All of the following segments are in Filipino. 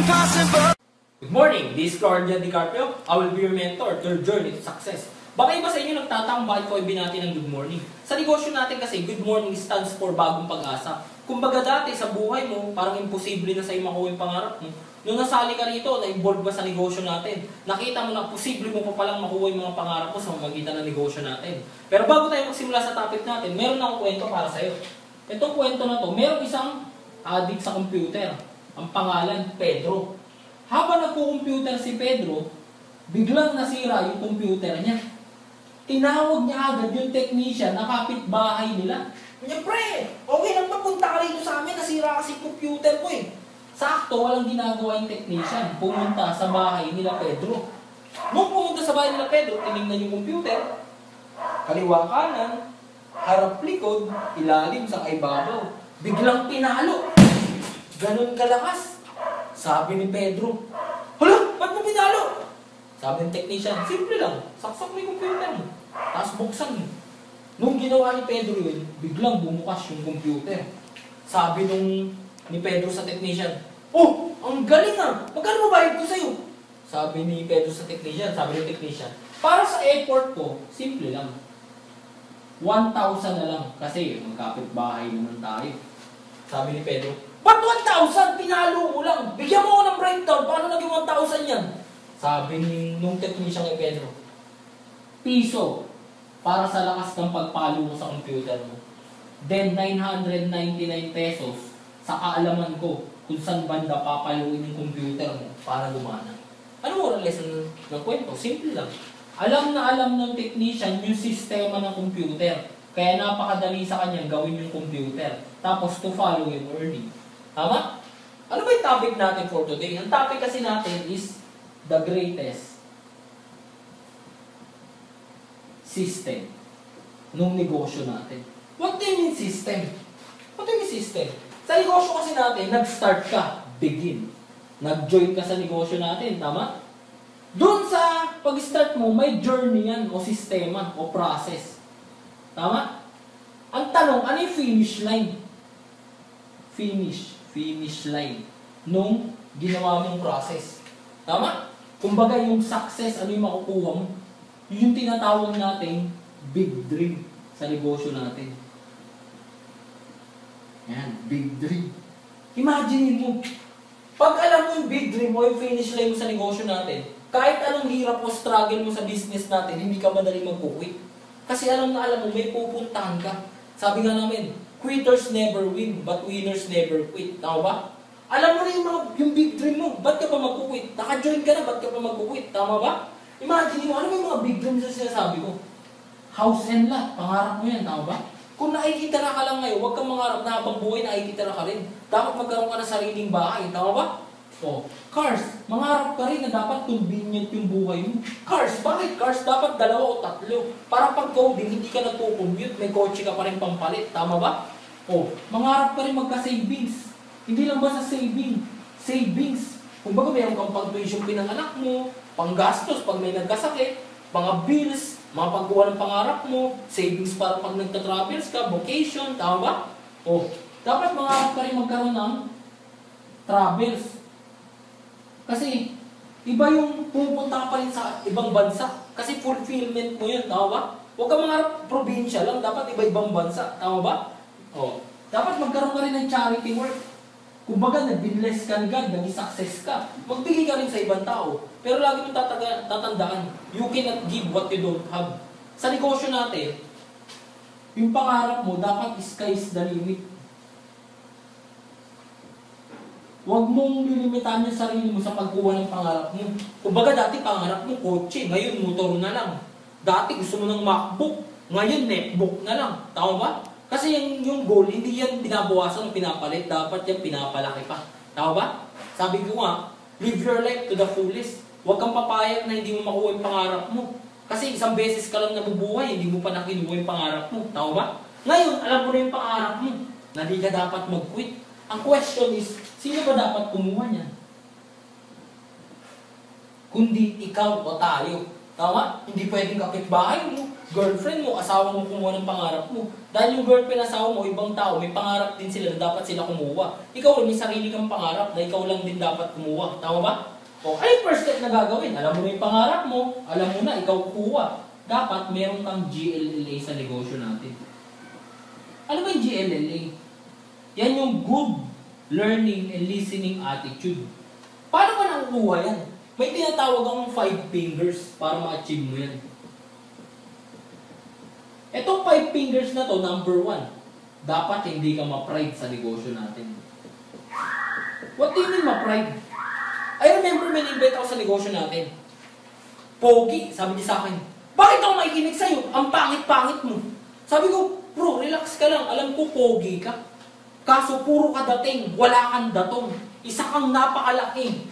Good morning, this is Claudia DiCarpio. I will be your mentor to your journey to success. Baka iba sa inyo nagtatang bakit ko ibinati ng good morning. Sa negosyo natin kasi, good morning stands for bagong pag-asa. Kumbaga dati sa buhay mo, parang imposible na sa'yo makuha yung pangarap mo. Nung nasali ka rito, na-involve ba sa negosyo natin, nakita mo na posible mo pa palang makuha yung mga pangarap mo sa pamamagitan ng negosyo natin. Pero bago tayo magsimula sa topic natin, meron akong kwento para sa'yo. Itong kwento na to, meron isang addict sa computer. Ang pangalan, Pedro. Habang nagko-computer si Pedro, biglang nasira yung computer niya. Tinawag niya agad yung technician na kapitbahay nila. Kanya, pre, okay lang ba punta ka rito sa amin? Nasira kasi computer ko eh. Sakto, walang ginagawa yung technician. Pumunta sa bahay nila Pedro. Nung pumunta sa bahay nila Pedro, tinignan yung computer. Kaliwa kanan, harap likod, ilalim sa kaibabaw. Biglang pinalo. Ganun kalakas. Sabi ni Pedro, hala, ba't mo pinalo? Sabi ng technician, simple lang, saksak mo yung computer mo. Tapos buksan mo. Nung ginawa ni Pedro yun, biglang bumukas yung computer. Sabi ni Pedro sa technician, oh, ang galing ah, magkano mabayad ko sa'yo? Sabi ni Pedro sa technician, sabi ng technician, para sa effort ko, simple lang. 1,000 na lang, kasi magkapit-bahay naman tayo. Sabi ni Pedro, ba't 1,000? Pinalo mo lang. Bigyan mo ako ng breakdown. Paano naging 1,000 yan? Sabi nung technician kay Pedro, piso para sa lakas ng pagpalo mo sa computer mo. Then 999 pesos sa kaalaman ko kung saan banda papaluin yung computer mo para gumana. Ano moral lesson ng kwento? Simple lang. Alam na alam ng technician yung sistema ng computer. Kaya napakadali sa kanya gawin yung computer. Tapos to follow yung earning. Tama? Ano ba yung topic natin for today? Ang topic kasi natin is the greatest system nung negosyo natin. What do you mean system? What do you mean system? Sa negosyo kasi natin, nag-start ka, begin. Nag-join ka sa negosyo natin, tama? Doon sa pag-start mo, may journey yan, o sistema, o process. Tama? Ang tanong, ano yung finish line? Finish line nung ginawa mong process. Tama? Kumbaga yung success, ano yung makukuha mo? Yun yung tinatawag natin big dream sa negosyo natin. Yan, big dream. Imagine mo, pag alam mo yung big dream mo, yung finish line mo sa negosyo natin, kahit anong hirap o struggle mo sa business natin, hindi ka madali mag-quit. Kasi alam mo, may pupuntahan ka. Sabi nga namin, quitters never win, but winners never quit. Tama ba? Alam mo na yung big dream mo. Ba't ka pa mag-quit? Naka-join ka na, ba't ka pa mag-quit? Tama ba? Imagine mo, ano yung mga big dreams na sinasabi ko? House and lot, pangarap mo yan. Tama ba? Kung nakikita na ka lang ngayon, huwag kang mangarap na habang buhay, nakikita na ka rin. Dapat magkaroon ka ng sariling bahay. Tama ba? O, cars, mangarap ka rin na dapat convenient yung buhay mo. Cars, bakit cars? Dapat 2 o 3. Para pag coding, hindi ka nagpo-commute, may kotse ka pa rin pampalit. Tama ba? O, mangarap ka rin magka-savings. Hindi lang ba sa savings. Kung baga mayroon kang pang-tuition ng anak mo, pang-gastos pag may nagkasakit, mga bills, mga pagkuha ng pangarap mo, savings para pag nagta-travels ka, vacation, tama ba? O, dapat mangarap ka rin magkaroon ng travels. Kasi, iba yung pupunta ka pa rin sa ibang bansa. Kasi fulfillment mo yun, tama ba? Huwag ka mangarap probinsya lang, dapat iba-ibang bansa, tama ba? O, dapat magkaroon ka rin ng charity work. Kumbaga, nag-binless ka ng God, naging success ka. Magbigay ka rin sa ibang tao. Pero lagi mong tatandaan, you cannot give what you don't have. Sa negosyo natin, yung pangarap mo, dapat sky's the limit. Huwag mong lilimitahan yung sarili mo sa pagkuha ng pangarap mo. Kumbaga, dati pangarap mo, kotse, ngayon motor na lang. Dati gusto mo ng MacBook, ngayon netbook na lang. Tama ba? Kasi yung goal, hindi yan binabawasan o pinapalit. Dapat yan pinapalaki pa. Tama ba? Sabi ko nga, live your life to the fullest. Huwag kang papayag na hindi mo makuha yung pangarap mo. Kasi isang beses ka lang nabubuhay, hindi mo pa nakinuha yung pangarap mo. Tama ba? Ngayon, alam mo na yung pangarap mo. Na di ka dapat mag-quit. Ang question is, sino ba dapat kumuha niyan? Kundi ikaw o tayo. Tama? Hindi pwedeng kapitbahay mo. girlfriend mo, asawa mo kumuha ng pangarap mo. Dahil yung girlfriend, asawa mo, ibang tao, may pangarap din sila na dapat sila kumuha. Ikaw, may sarili kang pangarap na ikaw lang din dapat kumuha. Tama ba? O, ano yung first step na gagawin? Alam mo na yung pangarap mo, alam mo na, ikaw kukuha. Dapat meron kang GLLA sa negosyo natin. Ano ba yung GLLA? Yan yung good learning and listening attitude. Paano ba nakukuha yan? May tinatawag akong 5 fingers para ma-achieve mo yan. Itong 5 fingers na to, number 1, dapat hindi ka ma-pride sa negosyo natin. What do you mean ma-pride? I remember may invite ako sa negosyo natin. Pogi, sabi niya sa akin, bakit ako makikinig sa'yo? Ang pangit-pangit mo. Sabi ko, bro, relax ka lang. Alam ko, pogi ka. Kaso puro ka dating, wala kang datong. Isa kang napakalaki.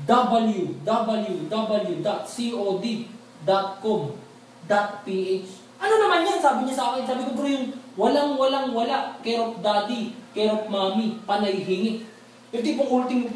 www.cod.com.ph. Ano naman yan? Sabi niya sa akin. Sabi ko, bro, yung walang-wala. Care of daddy, care of mommy, panay hingi. Yung tipong ultimo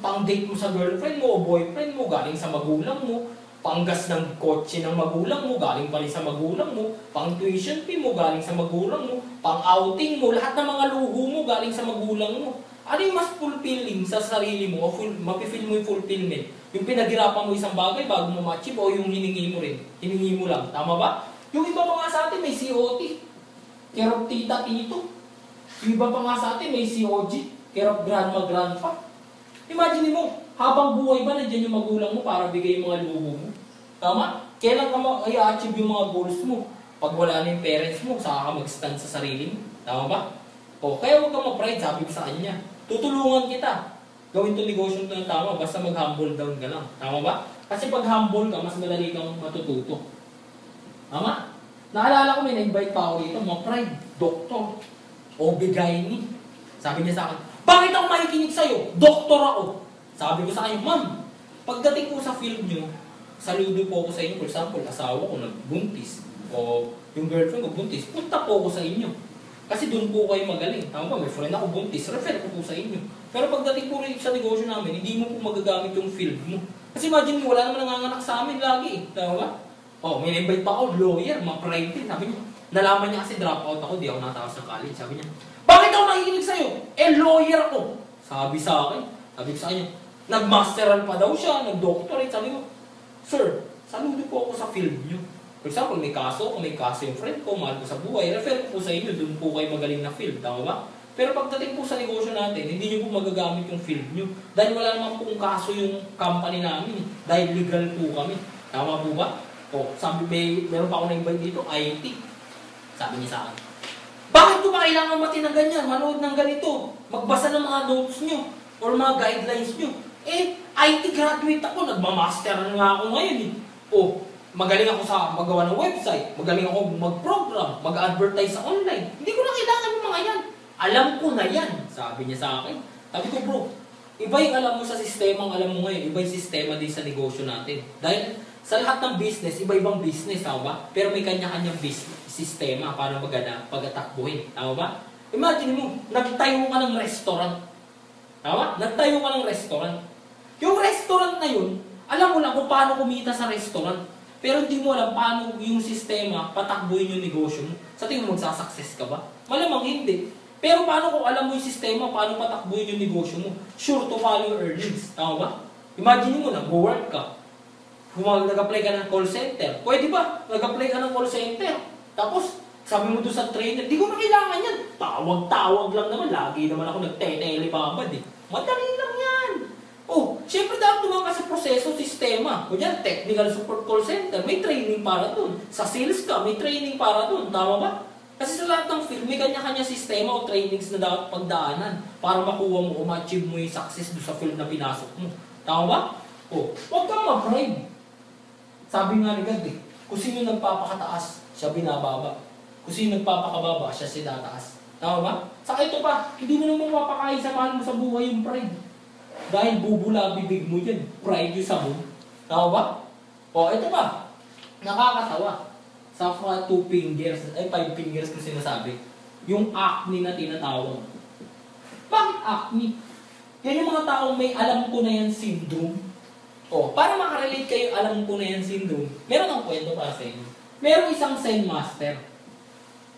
pang-date mo sa girlfriend mo o boyfriend mo, galing sa magulang mo, panggas ng kotse ng magulang mo, galing pa rin sa magulang mo, pang-tuition fee mo, galing sa magulang mo, pang-outing mo, lahat ng mga luho mo, galing sa magulang mo. Ano yung mas fulfilling sa sarili mo, o mapifeel mo yung fulfillment? Yung pinaghirapan mo isang bagay bago mo ma-achieve o yung hiningi mo rin? Hiningi mo lang. Tama ba? Yung iba pa nga sa atin may COT, care of tita, tito. Yung iba pa nga sa atin may COG, care of grandma, grandpa. Imagine mo, habang buhay ba nandiyan yung magulang mo para bigay yung mga luho mo? Tama? Kailan ka i-achieve yung mga goals mo? Pag wala na yung parents mo, saka ka mag-stand sa sarili mo. Tama ba? O, kaya huwag kang ma-pride, sabi ko sa kanya. Tutulungan kita. Gawin itong negosyo ito na tama, basta mag-humble down ka lang. Tama ba? Kasi pag humble ka, mas madali kang matututo. Tama? Naalala ko, may na-invite pa ako dito, ma-pride, doktor, OB-GYN. Sabi niya sa akin, bakit ako makikinig sa'yo? Doktor ako. Sabi ko sa kanya, ma'am, pagdating ko sa field nyo, saludo po ako sa inyo. For example, asawa ko nagbuntis, o yung girlfriend ko buntis, punta po ako sa inyo. Kasi doon po kayo magaling. Tama ba? May friend ako buntis, refer ko po sa inyo. Pero pagdating po rin sa negosyo namin, hindi mo po magagamit yung field mo. Kasi imagine mo, wala naman nanganganak sa amin lagi. Tama ba? Oh, may invite pa ako, lawyer, ma-pride din. Sabi niya, nalaman niya kasi drop out ako, di ako natapos ng college. Sabi niya, bakit ako makikinig sa'yo? Lawyer ako. Sabi sa akin, sabi ko sa kanya, nag-masteral pa daw siya, nag-doctorate. Sabi ko, sir, saludo po ako sa field niyo. For example, may kaso yung friend ko, mahal ko sa buhay, refer ko po sa inyo, doon po kayo magaling na field. Tama ba? Pero pagdating po sa negosyo natin, hindi niyo po magagamit yung field niyo. Dahil wala naman pong kaso yung company namin. Dahil legal po kami. Tama po ba? O, sabi, meron pa ako na-invite dito, IT. Sabi niya sa akin, bakit ko ba kailangan mati ng ganyan, manood ng ganito, magbasa ng mga notes nyo, or mga guidelines nyo? IT graduate ako, nagmamaster na nga ako ngayon eh. O, magaling ako sa magawa ng website, magaling ako mag-program, mag-advertise sa online. Hindi ko na kailangan yung mga yan. Alam ko na yan, sabi niya sa akin. Sabi ko, bro, iba yung alam mo sa sistema, alam mo ngayon, iba yung sistema din sa negosyo natin. Dahil sa lahat ng business, iba-ibang business, tama ba? Pero may kanya-kanyang sistema para pag-atakbuhin, tama ba? Imagine mo, nagtayo ka ng restaurant. Tama? Nagtayo ka ng restaurant. Yung restaurant na yun, alam mo lang kung paano kumita sa restaurant. Pero hindi mo alam paano yung sistema patakbuhin yung negosyo mo. Sa tingin mo, magsasucess ka ba? Malamang hindi. Pero paano kung alam mo yung sistema, paano patakbuhin yung negosyo mo? Sure to follow your earnings. Tama ba? Imagine mo, nag-work ka. Kung nag-apply ka ng call center, pwede ba? Nag-apply ka ng call center. Tapos, sabi mo doon sa trainer, di ko na kailangan yan. Tawag-tawag lang naman. Lagi naman ako nagte-telebabad eh. Madali lang yan. Oh, syempre dapat dumaan ka sa proseso, sistema. Kunyan, technical support call center, may training para doon. Sa sales ka, may training para doon. Tama ba? Kasi sa lahat ng field, may kanya-kanya sistema o trainings na dapat pagdaanan para makuha mo o ma-achieve mo yung success doon sa field na pinasok mo. Tama ba? Oh, huwag kang ma-pride. Sabi nga ni God eh, kung sino nagpapakataas, siya binababa. Kung sino nagpapakababa, siya sinataas. Tama ba? Saka ito pa, hindi mo naman mapakain sa mahal mo sa buhay yung pride. Dahil bubula bibig mo yan. Pride yung sabon. Tama ba? O, ito pa. Nakakatawa. Sa 2 fingers, 5 fingers kung sinasabi. Yung acne na tinatawag. Bakit acne? Yan yung mga taong may alam ko na yan syndrome. O, para makarelate kayo, alam ko na yan syndrome. Meron akong kwento para sa inyo. Merong isang Zen master.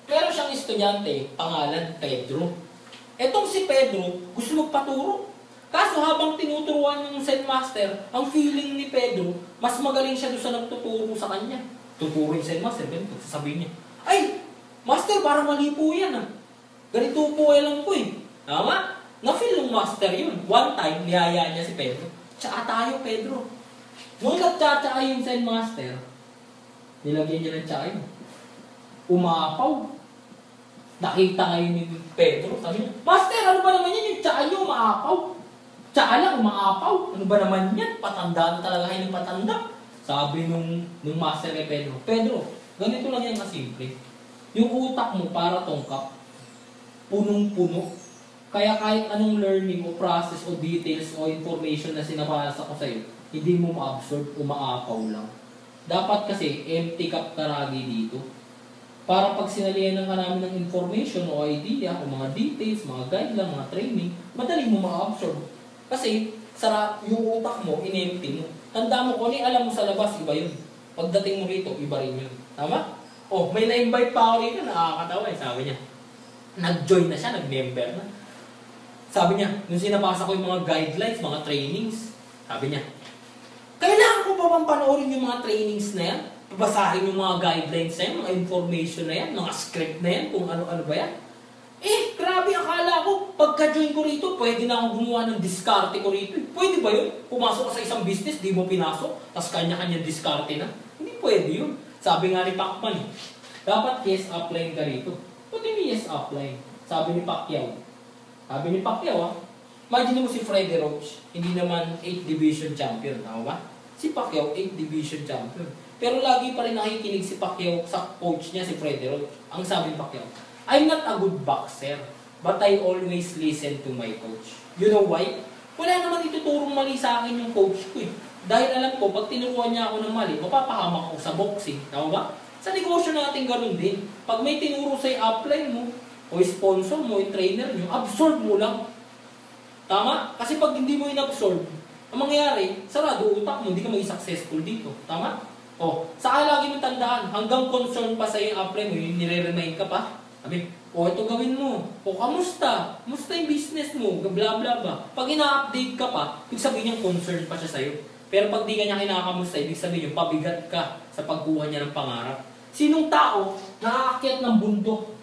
Meron siyang estudyante, pangalan Pedro. Etong si Pedro, gusto magpaturo. Kaso habang tinuturuan ng Zen master, ang feeling ni Pedro, mas magaling siya doon sa nagtuturo sa kanya. Tuturo yung Zen master, ganito, sasabihin niya, "Ay, master, parang mali po yan ah. Ganito po alam ko eh." Tama? Na-feel ng master yun. One time, niyaya niya si Pedro. "Tsaka tayo, Pedro." Nung nagtsatsa yung Zen master, nilagyan niya ng tsaka yun. Umapaw. Nakita ngayon ni Pedro, sabi niya, "Master, ano ba naman yan? Yung tsaka niyo, umaapaw. Tsaka lang, umaapaw. Ano ba naman yan? Patanda na talaga kayo ng patanda." Sabi nung master kay Pedro, "Pedro, ganito lang yan kasimple. Yung utak mo para tongkap. Punong-puno. Kaya kahit anong learning o process o details o information na sinabasa ko sa'yo, hindi mo ma-absorb, umaapaw lang. Dapat kasi empty cup ka lagi dito. Para pag sinalihan ka namin ng information o idea o mga details, mga guideline, mga training, madali mo ma-absorb. Kasi yung utak mo, in-empty mo. Tanda mo, kung alam mo sa labas, iba yun. Pagdating mo rito, iba rin yun. Tama? Oh, may na-invite pa ako rito, nakakatawa eh, sabi niya. Nag-join na siya, nag-member na. Sabi niya, nung sinabasa ko yung mga guidelines, mga trainings, sabi niya, "Kailangan ko pa bang panoorin yung mga trainings na yan? Basahin yung mga guidelines na yan, mga information na yan, mga script na yan, kung ano-ano ba yan?" Grabe, akala ko, pagka-join ko rito, pwede na akong gumawa ng diskarte ko rito. Pwede ba yun? Pumasok ka sa isang business, di mo pinasok, tapos kanya-kanya diskarte na. Hindi pwede yun. Sabi nga ni Pacman, dapat yes upline ka rito. Pwede ni yes upline. Sabi ni Pacquiao. Imagine mo si Freddie Roach, hindi naman 8th Division champion, tama ba? Si Pacquiao, 8th Division champion. Pero lagi pa rin nakikinig si Pacquiao sa coach niya, si Freddie Roach. Ang sabi ni Pacquiao, "I'm not a good boxer, but I always listen to my coach." You know why? Wala naman ituturong mali sa akin yung coach ko eh. Dahil alam ko, pag tinuruan niya ako ng mali, mapapahamak ako sa boxing. Tama ba? Sa negosyo natin ganun din. Pag may tinuro sa'yo upline mo, o sponsor mo, yung trainer nyo, absorb mo lang. Tama? Kasi pag hindi mo in-absorb, ang mangyayari, sarado utak mo, hindi ka maging successful dito. Tama? Saka lagi mong tandaan, hanggang concern pa sa'yo yung upline mo, yung nire-remind ka pa. Sabi, ito gawin mo. Kamusta? Kamusta yung business mo? Bla bla bla. Pag ina-update ka pa, ibig sabihin niyang concern pa siya sa'yo. Pero pag di ka niya kinakamusta, ibig sabihin yung pabigat ka sa pagkuha niya ng pangarap. Sinong tao nakaakyat ng bundok?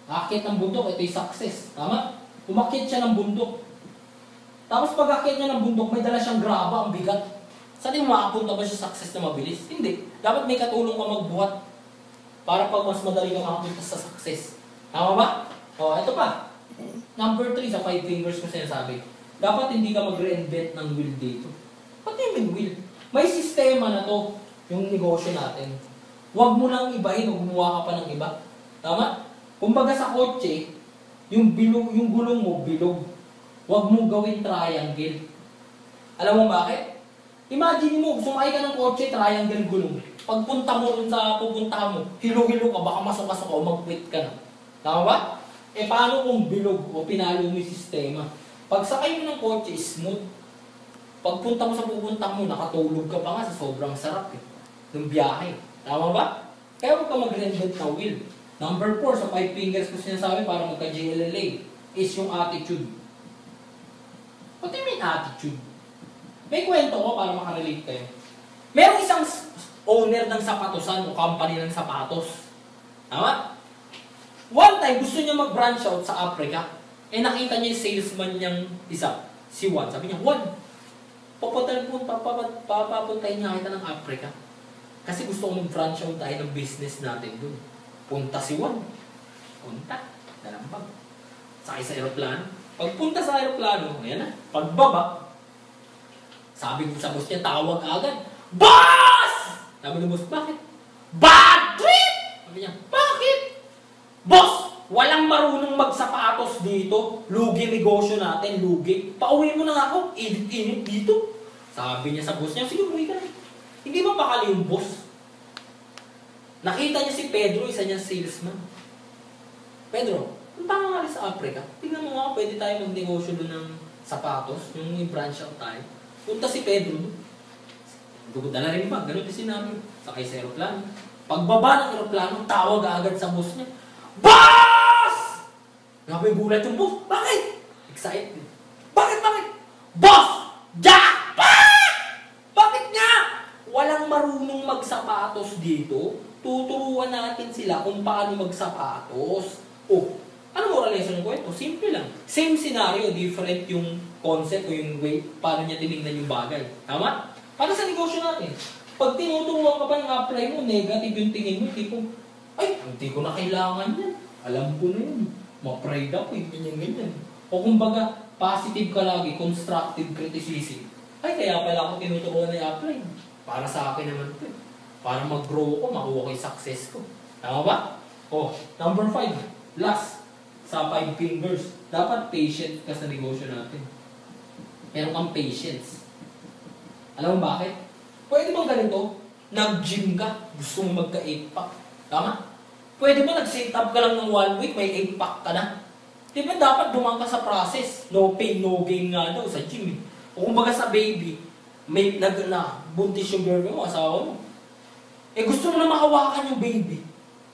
Aakyat ng bundok, ito yung success. Tama? Umakyat siya ng bundok. Tapos pag aakyat niya ng bundok, may dala siyang graba, ang bigat. Saan yung makapunta ba siya success na mabilis? Hindi. Dapat may katulong ka magbuhat para pag mas madali ka makapunta sa success. Tama ba? Ito pa. Number 3 sa 5 fingers ko sinasabi. Dapat hindi ka mag-reinvent ng will dito. Pati yung will. May sistema na to, yung negosyo natin. Huwag mo nang ibahin o gumawa ka pa ng iba. Tama? Kumbaga sa kotse, yung gulong mo, bilog. Huwag mo gawin triangle. Alam mo bakit? Imagine mo, sumakay ka ng kotse, triangle gulong. Pagpunta mo dun sa pupuntahan mo, hilo-hilo ka, baka masok-masok o mag-quit ka na. Tama ba? Paano kung bilog o pinalo mo yung sistema? Pag sakay mo ng kotse, smooth. Pagpunta mo sa pupuntahan mo, nakatulog ka pa nga sa sobrang sarap ng biyahe. Tama ba? Kaya huwag ka mag-reinvent na wheel. Number 4 sa 5 fingers ko sinasabi para magka-JLLA is yung attitude. What do you mean attitude? May kwento ko para makarelate kayo. Merong isang owner ng sapatosan o company ng sapatos. Tama? One time, gusto niya mag-branch out sa Africa. Nakita niya yung salesman niyang isa, si Juan. Sabi niya, "Juan, papapuntahin niya kita ng Africa. Kasi gusto ko mag-branch out tayo ng business natin dun." Punta si Juan. Punta. Dalambag. Sakay sa aeroplano. Pagpunta sa aeroplano, ayan na. Pagbaba, sabi ko sa boss niya, tawag agad, "Boss!" Sabi ng boss, "Bakit?" "Bad trip!" Sabi niya, "Bakit?" "Boss, walang marunong magsapatos dito. Lugi negosyo natin, lugi. Pauwi mo na ako, init-init dito." Sabi niya sa boss niya, "Sige, umuwi ka na." Hindi mapakali yung boss. Nakita niya si Pedro, isa niyang salesman. "Pedro, punta ka nga sa Africa. Tingnan mo nga, pwede tayo magnegosyo doon ng sapatos, yung branch out tayo." Punta si Pedro doon. Dala rin ba? Ganun din sinabi. Sakay sa aeroplano. Pagbaba ng aeroplano, tawag agad sa boss niya. Boss! Nagulat yung boss. Bakit? Excited. Bakit? Boss! Jackpot! Bakit nga? Walang marunong magsapatos dito. Tuturuan natin sila kung paano magsapatos. Oh, ano moral lesson ng kwento? Simple lang. Same scenario, different yung concept o yung way paano niya tinignan yung bagay. Tama? Para sa negosyo natin. Pag tinuturuan ka pa ng apply mo, negative yung tingin mo, tipo, ay, hindi ko na kailangan yan. Alam ko na yun. Ma-pride ako, ganyan. O kumbaga, positive ka lagi, constructive criticism. Ay, kaya pala ako tinuturuan na i-apply. Para sa akin naman ito. Para mag-grow ko, makuha ko yung success ko. Tama ba? O, number 5. Last. Sa 5 fingers. Dapat patient ka sa negosyo natin. Meron kang patience. Alam mo bakit? Pwede bang ganito? Nag-gym ka, gusto mo magka-8-pack. Tama? Pwede ba nag-set up ka lang ng 1 week, may 8-pack ka na? Di ba dapat dumang ka sa process? No pain, no gain nga daw sa gym. O kumbaga sa baby, may buntis yung baby mo, asawa mo. Eh gusto mo na makawakan yung baby.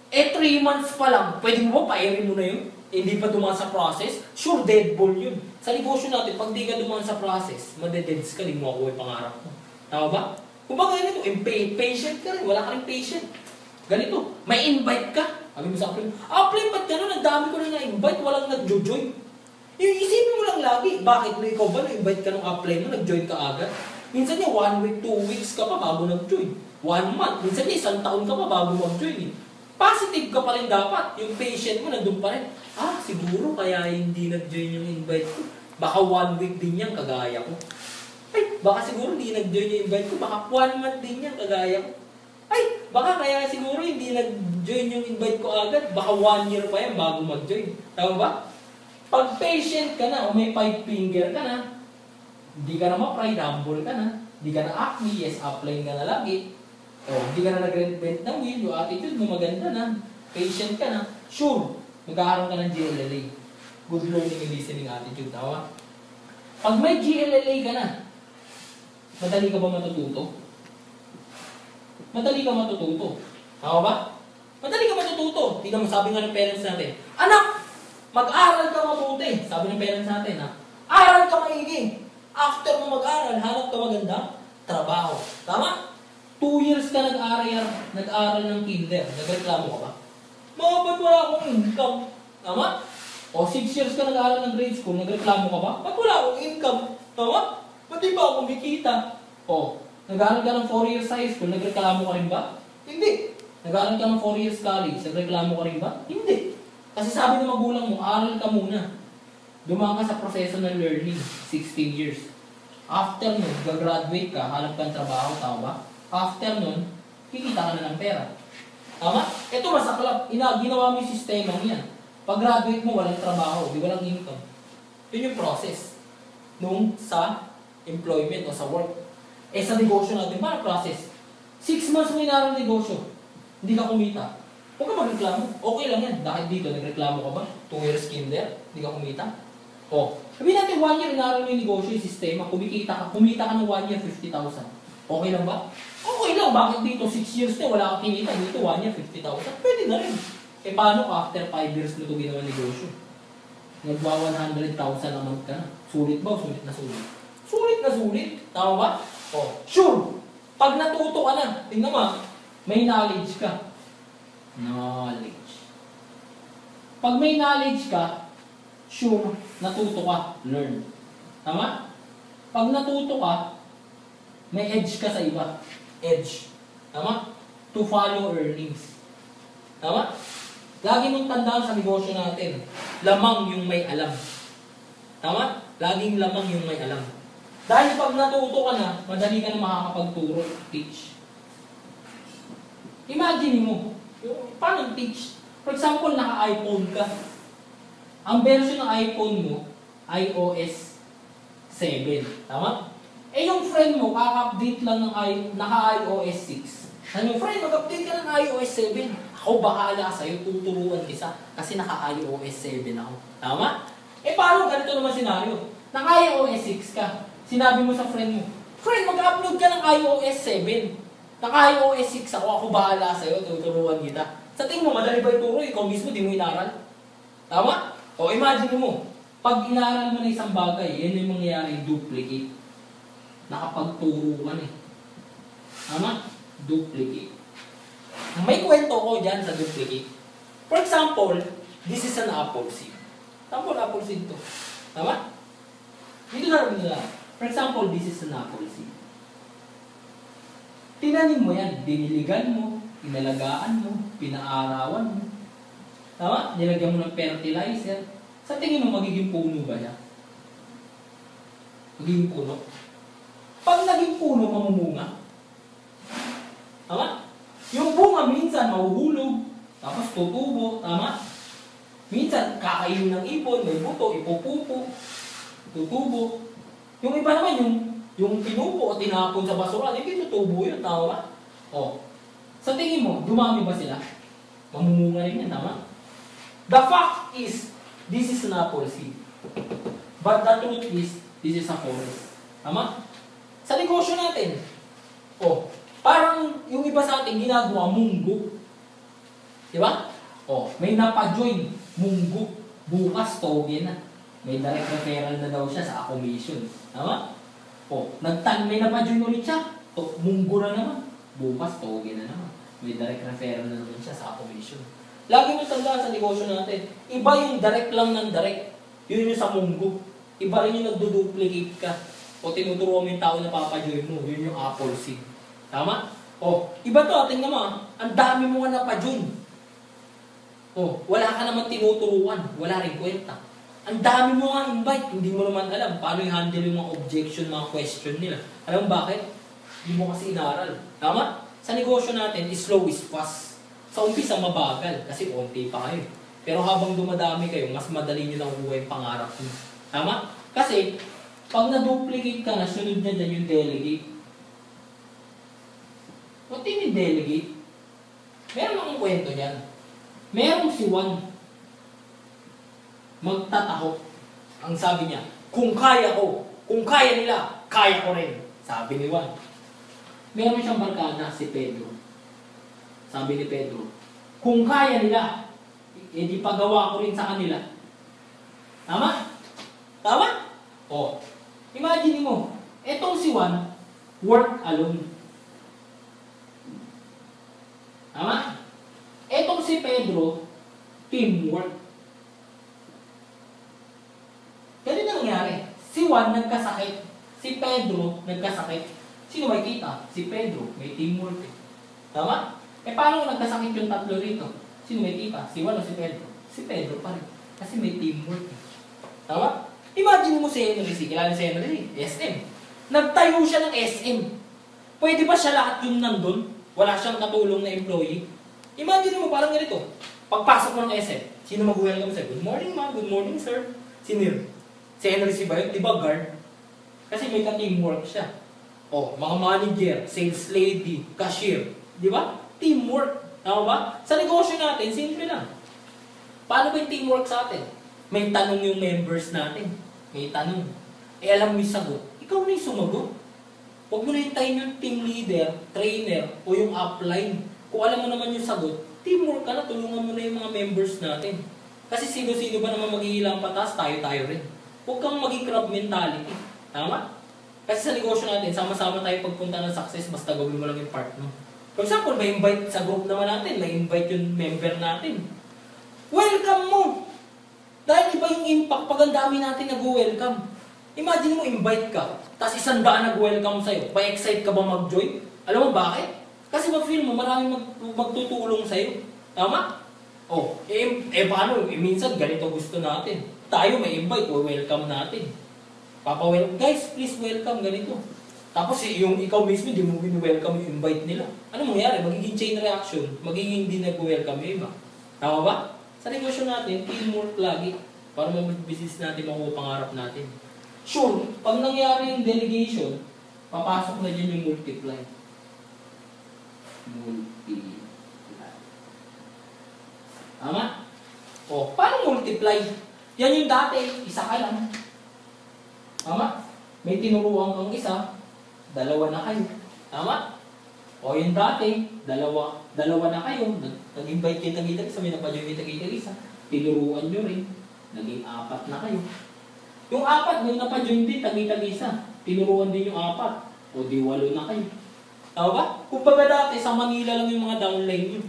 Eh 3 months pa lang, pwede mo ba pairin mo na yun? Hindi pa dumaan sa process? Sure, dead ball yun. Sa negosyo natin, pag di ka dumaan sa process, madededs ka, di mo ako yung pangarap mo. Tama ba? Kung ba ganito, patient ka rin, wala ka rin patient. Ganito, may invite ka. Sabi mo sa apply, ba't gano'n? Ang dami ko na na-invite, walang nag-join. Isipin mo lang lagi, bakit mo ikaw ba na-invite ka ng apply mo, nag-join ka agad? Minsan niya, 1 week, 2 weeks ka pa bago nag-join. 1 month, minsan niya, 1 taon ka pa bago mag-join. Positive ka pa rin dapat, yung patient mo nandun pa rin. Siguro kaya hindi nag-join yung invite ko. Baka 1 week din yan, kagaya ko. Ay, baka siguro hindi nag-join yung invite ko, baka 1 month din yan, kagaya ko. Ay, baka kaya siguro hindi nag-join yung invite ko agad, baka 1 year pa yan bago mag-join. Tama ba? Pag patient ka na o may 5 finger ka na, hindi ka na ma-pride, humble ka na, hindi ka na acme, yes, apply ka na lagi, o hindi ka na nag-rent ng wheel, yung attitude mo maganda na, patient ka na, sure, magkakaroon ka ng GLLA. Good learning and listening attitude. Tama? Pag may GLLA ka na, madali ka ba matututo? Madali ka matututo. Tama ba? Madali ka matututo. Tingnan mo, sabi nga ng parents natin, anak, mag-aral ka mabuti. Sabi ng parents natin, aral ka maigi. After mo mag-aral, hanap ka maganda, trabaho. Tama? 2 years ka nag-aral ng kinder. Nagreklamo ka ba? Ba't wala akong income? Tama? O 6 years ka nag-aral ng grade school, nagreklamo ka ba? Ba't wala akong income? Tama? Ba't di ba ako kumikita? O, nag-aaral ka ng 4 years high school, nagreklamo ka rin ba? Hindi. Nag-aaral ka ng 4 years college, nagreklamo ka rin ba? Hindi. Kasi sabi ng magulang mo, aral ka muna. Dumaan ka sa proseso ng learning, 16 years. After nun, gagraduate ka, hanap ka ng trabaho, tama ba? After nun, kikita ka na ng pera. Tama? Ito masaklap, ginawa mo yung sistema niyan. Pag-graduate mo, walang trabaho, di walang income. Yun yung process. Nung sa employment o sa work. Sa negosyo natin, paano process? 6 months mo inaral negosyo, hindi ka kumita. Huwag ka magreklamo. Okay lang yan. Dahil dito, nagreklamo ka ba? 2 years kinder, hindi ka kumita. Sabihin natin 1 year inaral mo yung negosyo, yung sistema, kumita ka ng 1 year, 50,000. Okay lang ba? Okay lang. Bakit dito 6 years na wala kang kinita? Dito 1 year, 50,000. Pwede na rin. Paano after 5 years mo ito ginawa negosyo? Nagwa 100,000 a month ka na. Sulit ba o sulit na sulit? Sulit na sulit. Tama ba? Sure. Pag natuto ka na, tingnan mo, may knowledge ka. Knowledge. Pag may knowledge ka, sure, natuto ka. Learn. Tama? Pag natuto ka, may edge ka sa iba. Edge. Tama? To follow earnings. Tama? Lagi mong tandaan sa negosyo natin, lamang yung may alam. Tama? Laging lamang yung may alam. Dahil pag natuto ka na, madali ka na makakapagturo, teach. Imagine mo, paano teach? For example, naka-iPhone ka. Ang version ng iPhone mo, iOS 7. Tama? Yung friend mo, kaka-update lang ng naka-iOS 6. Ano yung friend, mag-update ka ng iOS 7. Ako bahala sa'yo, tuturuan isa. Kasi naka-iOS 7 ako. Tama? Paano ganito naman senaryo? Naka-iOS 6 ka. Sinabi mo sa friend mo, Friend, mag-upload ka ng iOS 7. Naka-iOS 6 ako bahala sa'yo, tuturuan kita. Sa tingin mo, madali ba ituro? Ikaw mismo, di mo inaral. Tama? O, imagine mo, pag inaral mo na isang bagay, yan yung mangyayari, duplicate. Nakapagturo ka na eh. Tama? Duplicate. May kwento ko dyan sa duplicate. For example, this is an apple seed. Sample apple seed to. Tama? Dito na rin nila. For example, this is an apple seed. Tinanim mo yan. Diniligan mo, inalagaan mo, pinaarawan mo. Tama? Nilagyan mo ng fertilizer. Sa tingin mo, magiging puno ba yan? Magiging puno? Pag naging puno, mamumunga. Tama? Yung bunga minsan mahuhulog, tapos tutubo. Tama? Minsan, kakainin ng ibon, may buto, ipupupo, tutubo. Yung iba naman, yung pinupo o tinapon sa basura, hindi tutubo yun, tama ba? O, sa tingin mo, dumami ba sila? Mamumunga rin yan, tama? The fact is, this is an apple seed. But the truth is, this is a forest. Tama? Sa negosyo natin, o, parang yung iba sa atin ginagawa, munggo. Diba? O, may napajoin, munggo. Bukas, toge na. May direct referral na daw siya sa commission. Tama? O, may napajoin ulit siya. O, munggo na naman. Bukas, toge na naman. May direct referral na naman siya sa commission. Lagi mo tandaan sa negosyo natin. Iba yung direct lang ng direct. Yun yung sa munggo. Iba rin yung nagduduplicate ka. O tinuturuan mo yung tao na papajoin mo. Yun yung apple seed. Tama? O, iba to. Tingnan mo. Ang dami mo nga napajoin. O, wala ka naman tinuturuan. Wala rin kwenta. Ang dami mo nga invite, hindi mo naman alam paano i-handle yung mga objection, mga question nila. Alam mo bakit? Hindi mo kasi inaral. Tama? Sa negosyo natin, slow is fast. Sa umpisa, mabagal kasi onti pa kayo. Pero habang dumadami kayo, mas madali nyo lang kuha yung pangarap nyo. Tama? Kasi, pag na-duplicate ka na, sunod na dyan yung delegate. What do you mean delegate? Meron akong kwento dyan. Merong si Juan. Magtataho. Ang sabi niya, kung kaya ko, kung kaya nila, kaya ko rin. Sabi ni Juan. Meron siyang barkada, si Pedro. Sabi ni Pedro, kung kaya nila, edi pagawa ko rin sa kanila. Tama? Tama? O, imagine mo, etong si Juan, work alone. Tama? Etong si Pedro, teamwork. Ganun na nangyari. Si Juan nagkasakit. Si Pedro nagkasakit. Sino may kita? Si Pedro. May teamwork eh. Tama? Eh paano nagkasakit yung tatlo rito? Sino may kita? Si Juan o si Pedro? Si Pedro pa rin. Kasi may teamwork eh. Tama? Imagine mo si Henry. Kilala si Henry? SM. Nagtayo siya ng SM. Pwede ba siya lahat yung nandun? Wala siyang katulong na employee? Imagine mo parang ganito. Pagpasok mo ng SM, sino mag-welcome sa'yo? Good morning ma'am. Good morning sir. Sino yun? Si Henry si Bayot, di ba guard? Kasi may ka-teamwork siya. O, mga manager, sales lady, cashier. Di ba? Teamwork. Tama ba? Sa negosyo natin, simple lang. Paano ba yung teamwork sa atin? May tanong yung members natin. May tanong. Eh alam mo yung sagot. Ikaw na yung sumagot. Huwag mo na hintayin yung team leader, trainer, o yung upline. Kung alam mo naman yung sagot, teamwork ka na, tulungan mo na yung mga members natin. Kasi sino-sino ba naman maghihilang patas, tayo-tayo rin. Huwag kang maging crab mentality. Tama? Kasi sa negosyo natin, sama-sama tayo pagpunta ng success, basta gawin mo lang yung part mo. For example, may invite sa group naman natin, may invite yung member natin. Welcome mo! Dahil iba yung impact pag ang dami natin nag-welcome. Imagine mo, invite ka, tapos 100 nag-welcome sa'yo. Pa-excite ka ba mag-join? Alam mo bakit? Kasi ma-feel mo, maraming magtutulong sa'yo. Tama? Oh, paano? Minsan ganito gusto natin. Tayo may invite, welcome natin. Guys, please welcome, ganito. Tapos yung ikaw mismo, di mo welcome yung invite nila. Ano mangyayari? Magiging chain reaction, magiging hindi nag-welcome yung iba. Tama ba? Sa negosyo natin, teamwork lagi para mag-business natin, makuha pangarap natin. Sure, pag nangyari yung delegation, papasok na dyan yung multiply. Multiply. Tama? O, paano multiply? Yan yung dati, isa ka lang. Tama? May tinuruan kang isa, dalawa na kayo. Tama? O yung dati, dalawa na kayo, nag-invite kayo tagi-tagisa, may napadyo kayo tagi-tagisa, tinuruan nyo rin, naging 4 na kayo. Yung 4, may napadyo din tagi-tagisa, tinuruan din yung 4, o di 8 na kayo. Tama ba? Kung baga dati, sa Manila lang yung mga downline nyo.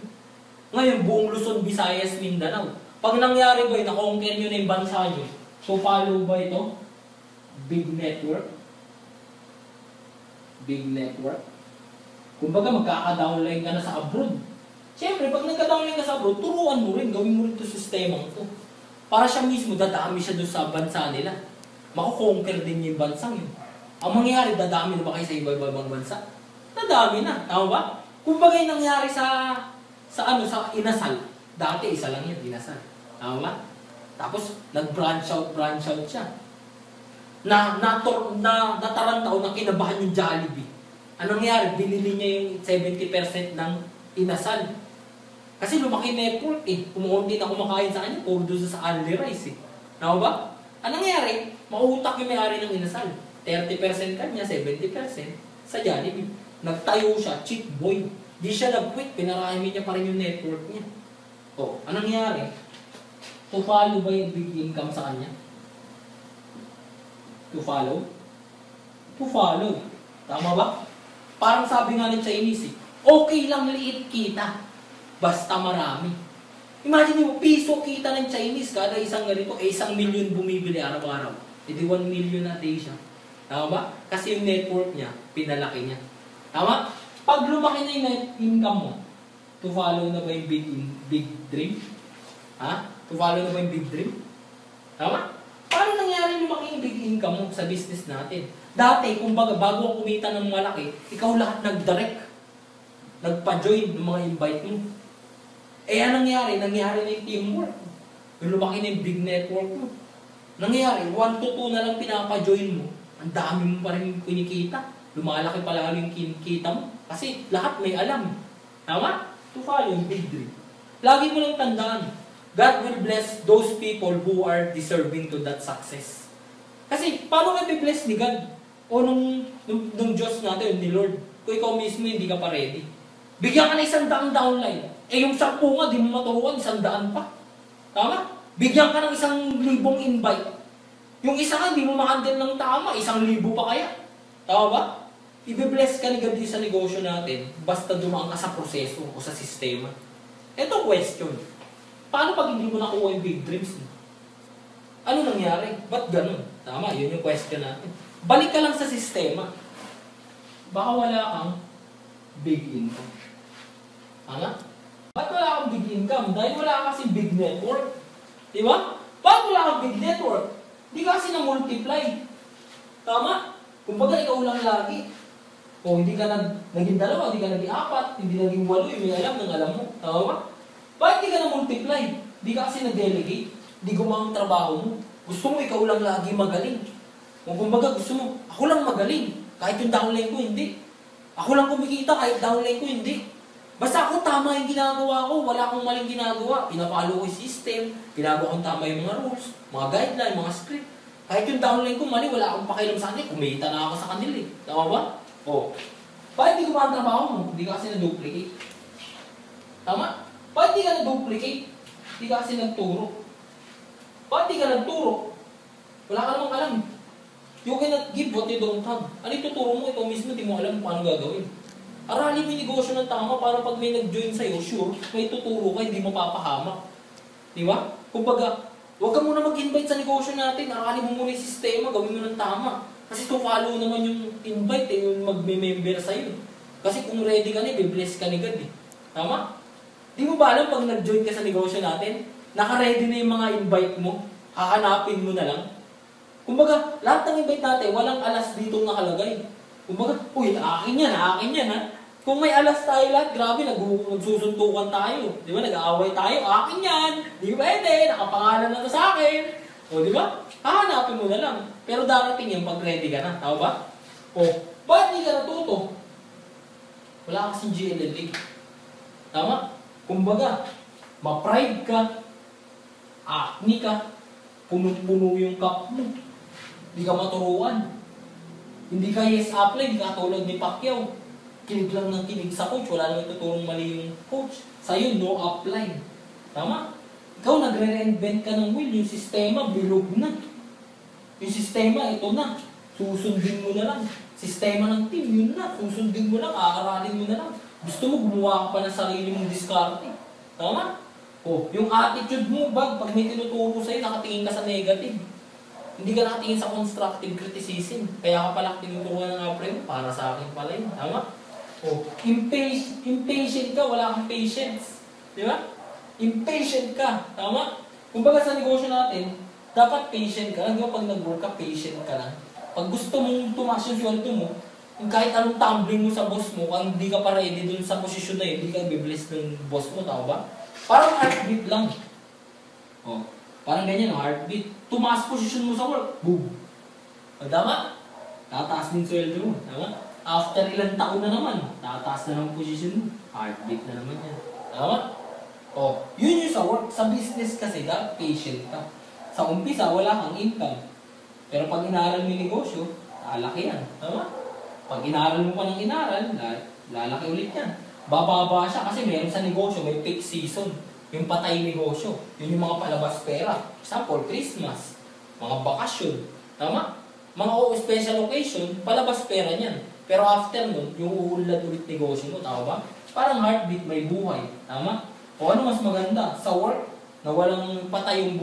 Ngayon, buong Luzon, Visayas, Mindanao. Pag nangyari ba yun, na-conquer nyo na yung bansa nyo, so follow ba ito? Big network. Big network. Kumbaga magkaka-downline ka na sa abroad. Siyempre, pag nagka-downline ka sa abroad, turuan mo rin, gawin mo rin ito sistemang ito. Para siya mismo, dadami siya doon sa bansa nila. Makukonquer din yung bansang yun. Ang mangyayari, dadami na ba kayo sa iba-ibang bansa? Dadami na. Tama ba? Kumbaga yung nangyari sa inasal. Dati, isa lang yun, inasal. Tama ba? Tapos, nag-branch out siya. Natarantaw na kinabahan yung Jollibee. Anong nangyari? Binili niya yung 70% ng inasal. Kasi lumaki network eh. Kumukunti na kumakain sa kanya, puro doon sa only rice eh. Tama ba? Anong nangyari? Mautak yung may-ari ng inasal. 30% kanya, 70% sa Jollibee. Nagtayo siya, cheap boy. Di siya nag-quit, pinarami niya pa rin yung network niya. O, anong nangyari? To follow ba yung big income sa kanya? To follow? To follow. Tama ba? Parang sabi nga ng Chinese eh, okay lang liit kita, basta marami. Imagine mo, piso kita ng Chinese, kada isang ganito, 1 million bumibili araw-araw. E di 1 million na day siya. Tama ba? Kasi yung network niya, pinalaki niya. Tama? Pag lumaki na yung net income mo, to follow na ba yung big dream? Ha? To follow na ba yung big dream? Tama? Paano nangyari lumaki yung big income mo sa business natin? Dati, kumbaga, bago ang kumita ng malaki, ikaw lahat nag-direct. Nagpa-join ng mga invite mo. Eh, anong nangyari? Nangyari na yung teamwork. Yung lumaki na yung big network mo. Nangyari, 1 to 2 na lang pinapa-join mo. Ang dami mo pa rin kinikita. Lumalaki pala yung kinikita mo. Kasi lahat may alam. Tama? To follow yung big dream. Lagi mo lang tandaan, God will bless those people who are deserving to that success. Kasi, paano ka i-bless ni God? O nung Diyos natin, ni Lord, kung ikaw mismo hindi ka pa ready. Bigyan ka na 100 downline. Eh yung 10 nga, di mo maturuan, 100 pa. Tama? Bigyan ka ng 1,000 invite. Yung isa nga, di mo ma-handle ng tama, 1,000 pa kaya. Tama ba? I-bless ka ni God sa negosyo natin, basta dumaan ka sa proseso o sa sistema. Ito question. Paano pag hindi mo nakuha yung big dreams mo? Ano nangyari? Ba't ganun? Tama, yun yung question natin. Balik ka lang sa sistema. Baka wala kang big income. Tama? Ba't wala kang big income? Dahil wala kasi big network. Di ba? Ba't wala kang big network? Di kasi na-multiply. Tama? Kumbaga ikaw lang lagi. O hindi ka naging 2, hindi ka naging 4, hindi naging 8, yung may alam ng alam mo. Tama ba? Bakit hindi ka na-multiply? Di ka kasi na-delegate. Di gumang trabaho mo. Gusto mo ikaw lang lagi magaling. Kung kumbaga gusto mo, ako lang magaling. Kahit yung downline ko, hindi. Ako lang kumikita, kahit downline ko, hindi. Basta ako tama yung ginagawa ko, wala akong maling ginagawa. Pinapalo ko yung system, ginagawa kong tama yung mga rules, mga guideline, mga script. Kahit yung downline ko mali, wala akong pakialam sa kanila. Kumita na ako sa kanila eh. Tama ba? O. Bakit di gumang trabaho mo? Hindi ka kasi na-duplicate. Tama? Bakit di ka na-duplicate? Hindi ka kasi nagturo. Bakit di ka nagturo? Wala ka namang alam. You cannot give what you don't have. Ano ituturo mo? Ito mismo, di mo alam paano gagawin. Aralin mo yung negosyo ng tama para pag may nag-join sa'yo, sure, may tuturo ka, hindi mo papahamak. Di ba? Kumbaga, huwag ka muna mag-invite sa negosyo natin. Aralin mo muna yung sistema, gawin mo ng tama. Kasi to follow naman yung invite, yung mag-member sa'yo. Kasi kung ready ka na, i-bless ka ni God eh. Tama? Di mo ba alam pag nag-join ka sa negosyo natin, naka-ready na yung mga invite mo, hahanapin mo na lang. Kumbaga, lahat ng invite natin, walang alas ditong nakalagay. Kumbaga, uy, akin yan ha. Kung may alas tayo lahat, grabe, nagsusuntukan tayo. Di ba, nag-aaway tayo, akin yan. Di pwede, nakapangalan na to sa akin. O, di ba? Hahanapin mo na lang. Pero darating yan pag ready ka na, tao ba? O, bakit di ka natuto? Wala kasing GLLA. Tama? Kumbaga, ma-pride ka, acne ka, puno-puno yung cup mo. Di ka maturuan. Hindi ka yes apply, hindi ka tulad ni Pacquiao. Kinig lang ng kinig sa coach, wala naman tuturong mali yung coach. Sa'yo, no apply. Tama? Ikaw, nagre-reinvent ka ng will. Yung sistema, bilog na. Yung sistema, ito na. Susundin mo na lang. Sistema ng team, yun na. Susundin mo lang, aaralin mo na lang. Gusto mo, gumawa ka pa ng sarili mong diskarte. Tama? O, yung attitude mo, pag may tinuturo sa'yo, nakatingin ka sa negative. Hindi ka nakatingin sa constructive criticism. Kaya ka pala tinuturuan ng apply mo, para sa akin pala yun. Tama? O, impatient ka, wala kang patience. Di ba? Impatient ka. Tama? Kumbaga sa negosyo natin, dapat patient ka. Di ba pag nag-work ka, patient ka lang. Pag gusto mong tumaas yung sweldo mo, kahit anong tumbling mo sa boss mo, kung hindi ka pa ready dun sa posisyon na yun, hindi ka bibless ng boss mo, tao ba? Parang heartbeat lang. O, parang ganyan, heartbeat. Tumaas posisyon mo sa work, boom. O, tama? Tataas din sweldo mo, tama? After ilang taon na naman, tataas na ng posisyon mo. Heartbeat na naman yan. Tama? O, yun yung sa work. Sa business kasi, dapat patient ka. Sa umpisa, wala kang income. Pero pag inaral mo yung negosyo, lalaki yan. Tama? Pag inaral mo pa ng inaral, lalaki ulit yan. Bababa siya kasi meron sa negosyo, may peak season. Yung patay negosyo. Yun yung mga palabas pera. Example, Christmas. Mga bakasyon. Tama? Mga special occasion, palabas pera niyan. Pero after nun, yung uulad ulit negosyo mo, tama ba? Parang heartbeat, may buhay. Tama? O ano mas maganda? Sa work, na walang patay yung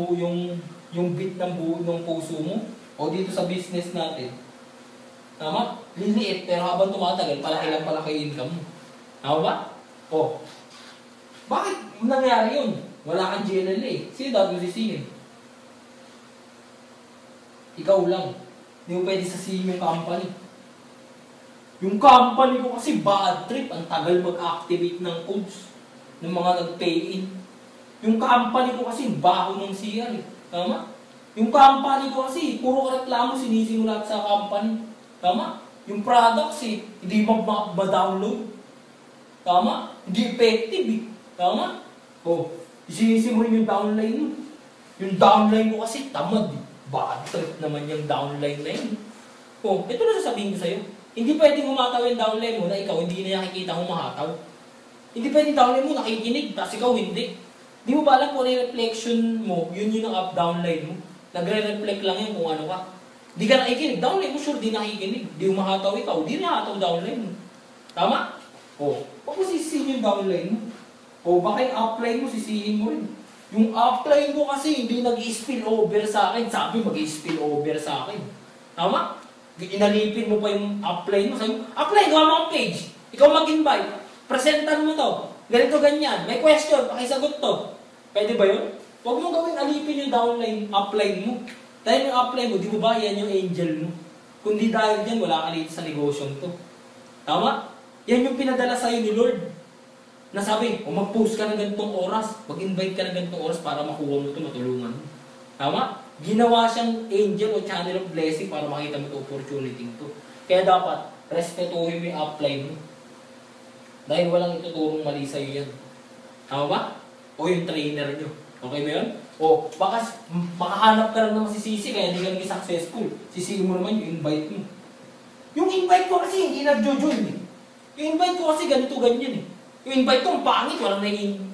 beat ng buo ng puso mo, o dito sa business natin. Tama? Liliit, pero habang tumatagal, palaki lang palaki yung income mo. Tama ba? O, bakit nangyari yun? Wala kang GLLA. Sino dapat mo sisihin? Ikaw lang. Hindi mo pwede sasihin yung company. Yung company ko kasi bad trip. Ang tagal mag-activate ng codes ng mga nag-pay-in. Yung company ko kasi baho ng CR. Tama? Yung company ko kasi puro reklamo sinisimulat sa company. Tama? Yung products hindi ma-download. Tama? Hindi effective eh. Tama? O, isisimurin yung downline mo. Yung downline ko kasi tamad eh. Bad trip naman yung downline na yun. O, ito na sasabihin ko sa'yo. Hindi pwedeng humataw yung downline mo na ikaw hindi na nakikita humahataw. Hindi pwedeng downline mo nakikinig, tapos ikaw hindi. Di mo ba alam kung ano yung reflection mo, yun yung up-downline mo. Nagre-reflect lang yun kung ano ka. Di ka nakikinig. Downline mo sure di nakikinig. Di humahataw ikaw, di nahataw downline mo. Tama? O, huwag mo sisihin yung downline mo. O, baka yung upline mo, sisihin mo rin. Yung upline mo kasi hindi nag-i-spill over sa akin. Sabi mag-i-spill over sa akin. Tama? Inalipin mo pa yung upline mo. Sabi mo, upline, gawa mo ang page. Ikaw mag-invite. Presentan mo to. Ganito ganyan. May question, pakisagot to. Pwede ba yun? Huwag mo gawin alipin yung downline, upline mo. Dahil yung upline mo, di mo ba yan yung angel mo? Kundi dahil dyan, wala ka dito sa negosyon to. Tama? Yan yung pinadala sa'yo ni Lord. Nasabi, mag-post ka ng ganitong oras, mag-invite ka ng ganitong oras para makuha mo ito, matulungan mo. Tama? Ginawa siyang angel o channel of blessing para makita mo ito opportunity to. Kaya dapat, respetuhin mo yung upline mo. Dahil walang ituturong mali sa'yo yan. Tama ba? O yung trainer nyo. Okay ba yun? O, baka makahanap ka lang ng masisisi kaya hindi ka naging successful. Sisihin mo naman yung invite mo. Yung invite ko kasi hindi nag-join eh. Yung invite ko kasi ganito ganyan eh. Yung invite ko, ang pangit,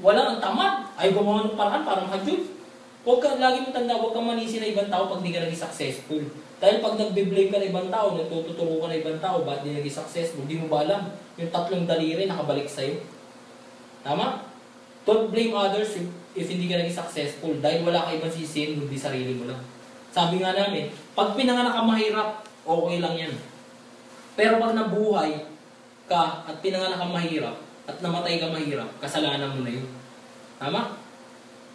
walang ang tamad. Ay gumawa ng paraan para maka-join. Huwag ka, lagi mo tanda, huwag kang manisi na ibang tao pag di ka naging successful. Dahil pag nagbe-blame ka na ibang tao, natututuro ka na ibang tao, ba't di naging successful? Di mo ba alam? Yung tatlong daliri nakabalik sa'yo. Tama? Don't blame others if hindi ka naging successful. Dahil wala ka ibang sisihin, hindi sarili mo lang. Sabi nga namin, pag pinanganak ka mahirap, okay lang yan. Pero pag nabuhay ka at pinanganak ka mahirap, at namatay ka mahirap, kasalanan mo na yun. Tama?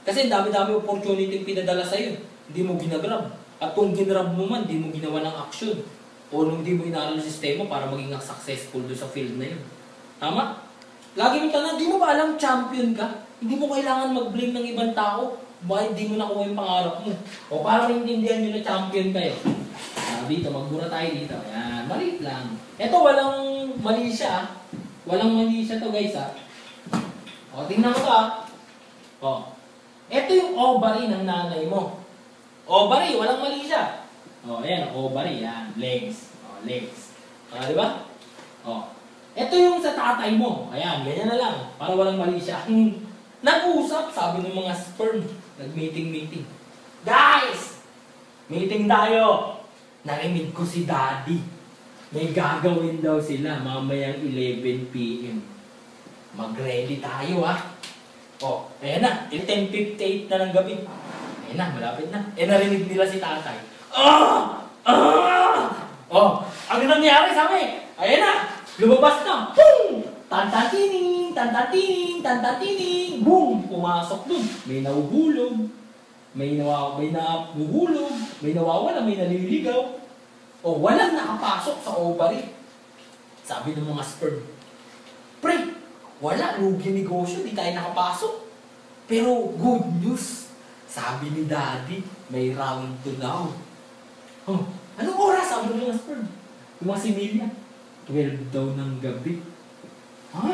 Kasi dami-dami opportunity yung pinadala sa'yo. Hindi mo ginagrab. At kung ginrab mo man, hindi mo ginawa ng action. O nung hindi mo inaral ng sistema para maging successful doon sa field na yun. Tama? Lagi mo tanong, di mo ba alam champion ka? Hindi mo kailangan mag-blame ng ibang tao. Bakit di mo nakuha yung pangarap mo? O para maintindihan nyo na champion kayo. Dito, magbura tayo dito. Ayan, maliit lang. Ito, walang mali siya. Walang mali siya to guys ha. O, tingnan mo to ha. O, ito yung ovary ng nanay mo. Ovary, walang mali siya. O, ayan, ovary, yan. Legs. O, legs. Di ba? Oh. Ito yung sa tatay mo. Ayan, ganyan na lang. Para walang mali siya. Nag-usap, sabi ng mga sperm. Nag-meeting. Guys! Meeting tayo! Narinig ko si Daddy. May gagawin daw sila mamayang 11 PM. Mag-ready tayo ha. Oh, ayan na. 10:58 na ng gabi. Ayan na, malapit na. Narinig nila si tatay. Oh, ano nangyari sa amin? Ayan na. Lumabas na. Boom! Tantantining, boom! Pumasok dun. May nahuhulog. May nahuhulog. May nawawala, may naliligaw. O, walang nakapasok sa ovary. Sabi ng mga sperm, pre, wala, lugi negosyo, di tayo nakapasok. Pero good news, sabi ni Daddy, may round 2 daw. Oh, anong oras? Sabi ng mga sperm. Yung mga similya, 12 daw ng gabi.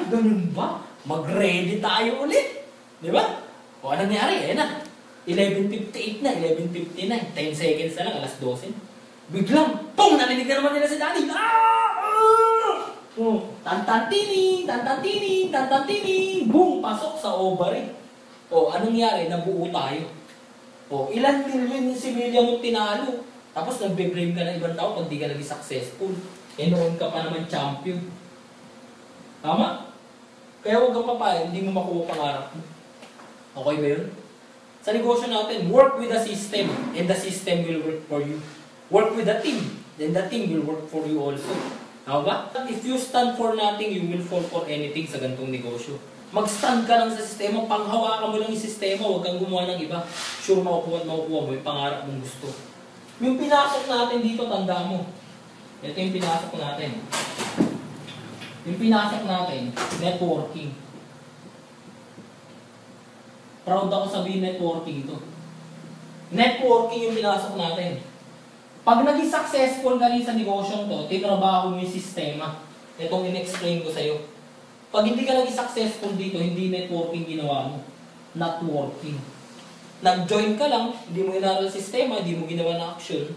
Ganun ba? Mag-ready tayo ulit. Di ba? O, anong nangyari? Ayan na. 11:58 na, 11:59. 10 seconds na lang, alas 12. Biglang, boom! Narinig na naman nila si Daddy. Tantantining, boom! Pasok sa ovary. O, anong nangyari? Nabuo tayo. O, ilan million yung similya mong tinalo. Tapos nagbe-blame ka ng ibang tao pag di ka naging successful. Noon ka pa naman champion. Tama? Kaya huwag kang papayag, hindi mo makuha pangarap mo. Okay ba yun? Sa negosyo natin, work with the system and the system will work for you. Work with the team, then the team will work for you also. Tama ba? If you stand for nothing, you will fall for anything sa ganitong negosyo. Mag-stand ka lang sa sistema, panghawakan mo lang yung sistema, huwag kang gumawa ng iba. Sure, makukuha at makukuha mo yung pangarap mong gusto. Yung pinasok natin dito, tanda mo. Ito yung pinasok natin. Yung pinasok natin, networking. Proud ako sabihin networking ito. Networking yung pinasok natin. Pag naging successful ka rin sa negosyong to, tinrabaho mo yung sistema. Itong in-explain ko sa'yo. Pag hindi ka naging successful dito, hindi networking ginawa mo. Not working. Nag-join ka lang, hindi mo inaral sistema, hindi mo ginawa na action,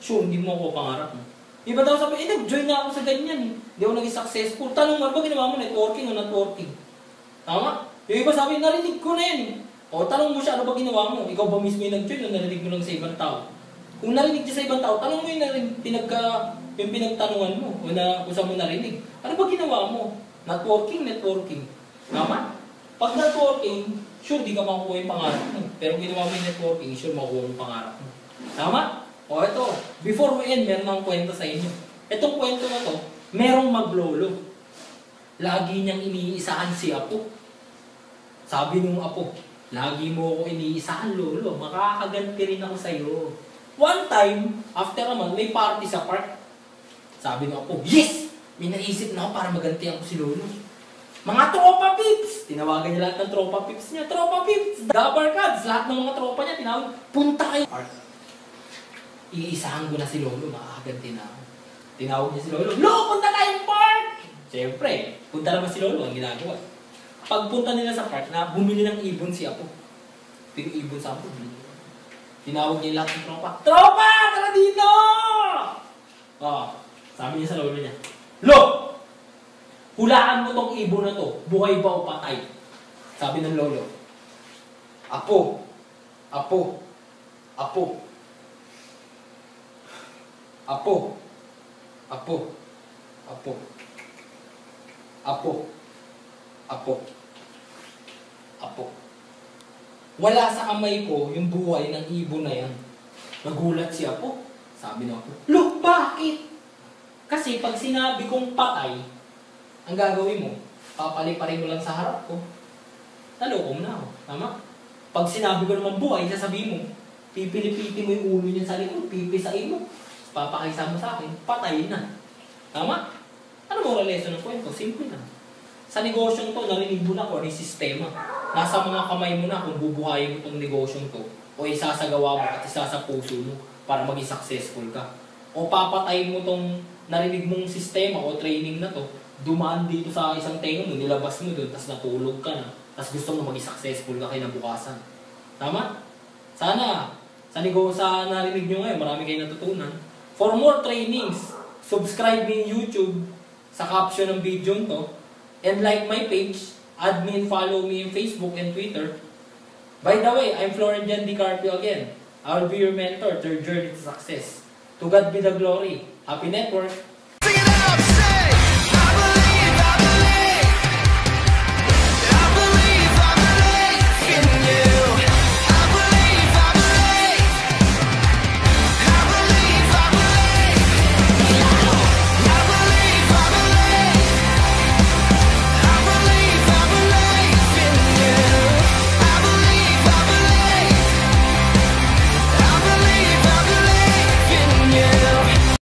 sure, hindi mo ako pangarap mo. Iba daw sabi, nag-join na ako sa ganyan. Hindi ako naging successful. Tanong mo, ba ginawa mo networking o not working? Tama? Yung iba sabi, narinig ko na yan. O tanong mo siya, ano ba ginawa mo? Ikaw ba mismo yung nag-join o narinig mo lang sa ibang tao? Kung narinig niya sa ibang tao, tanong mo yung pinagtanungan mo o na kung saan mo narinig. Ano ba ginawa mo? Networking. Tama? Pag networking, sure di ka makukuha yung pangarap mo. Pero ginawa mo yung networking, sure makukuha yung pangarap mo. Tama? O ito, before we end, meron akong kwento sa inyo. Itong kwento na to, merong maglolo. Lagi niyang iniisahan si Apo. Sabi nung Apo, lagi mo ako iniisahan, lolo. Makakaganti rin ako sa'yo. One time, after naman, may party sa park. Sabi nung Apo, yes! May naisip na ako para magantihan ko si lolo. Mga tropa pips! Tinawagan niya lahat ng tropa pips niya. Tropa pips! Gabbar cards! Lahat ng mga tropa niya, tinawag, punta kayo. Iisahan ko na si lolo, makakaganti na ako. Tinawag niya si lolo, Lolo, punta tayong park! Siyempre, punta naman si lolo, ang ginagawa. Pagpunta nila sa park, na bumili ng ibon si Apo. Pero ibon sa Apo, tinawag niya lahat ng tropa, Tropa! Tara dito! Sabi niya sa lolo niya, Lo! Hulaan mo tong ibon na to, buhay ba o patay? Sabi ng lolo, Apo, Apo, Apo, Apo, Apo, Apo, Apo, Apo, Apo. Wala sa kamay ko yung buhay ng ibon na yan. Nagulat si Apo. Sabi ng Apo, Lo, bakit? Kasi pag sinabi kong patay, ang gagawin mo, papaliparin mo lang sa harap ko. Naloko mo na ako. Tama? Pag sinabi ko naman buhay, sasabihin mo, pipilipiti mo yung ulo niya sa likod, pipisain mo. Papakaisa mo sa akin, patay na. Tama? Ano mo lesson ng kwento? Simple na. Sa negosyong to, narinig mo na kung ano yung sistema. Nasa mga kamay mo na kung bubuhayin mo itong negosyong to o isasagawa mo at isa sa puso mo para maging successful ka. O papatayin mo itong narinig mong sistema o training na to, dumaan dito sa isang tenga mo, nilabas mo doon, tapos natulog ka na, tapos gusto mo maging successful ka kinabukasan. Tama? Sana, sa narinig nyo ngayon, marami kayo natutunan. For more trainings, subscribe me in YouTube sa caption ng video to, and like my page, add me and follow me in Facebook and Twitter. By the way, I'm Florian Di Carpio again. I will be your mentor to your journey to success. To God be the glory. Happy network!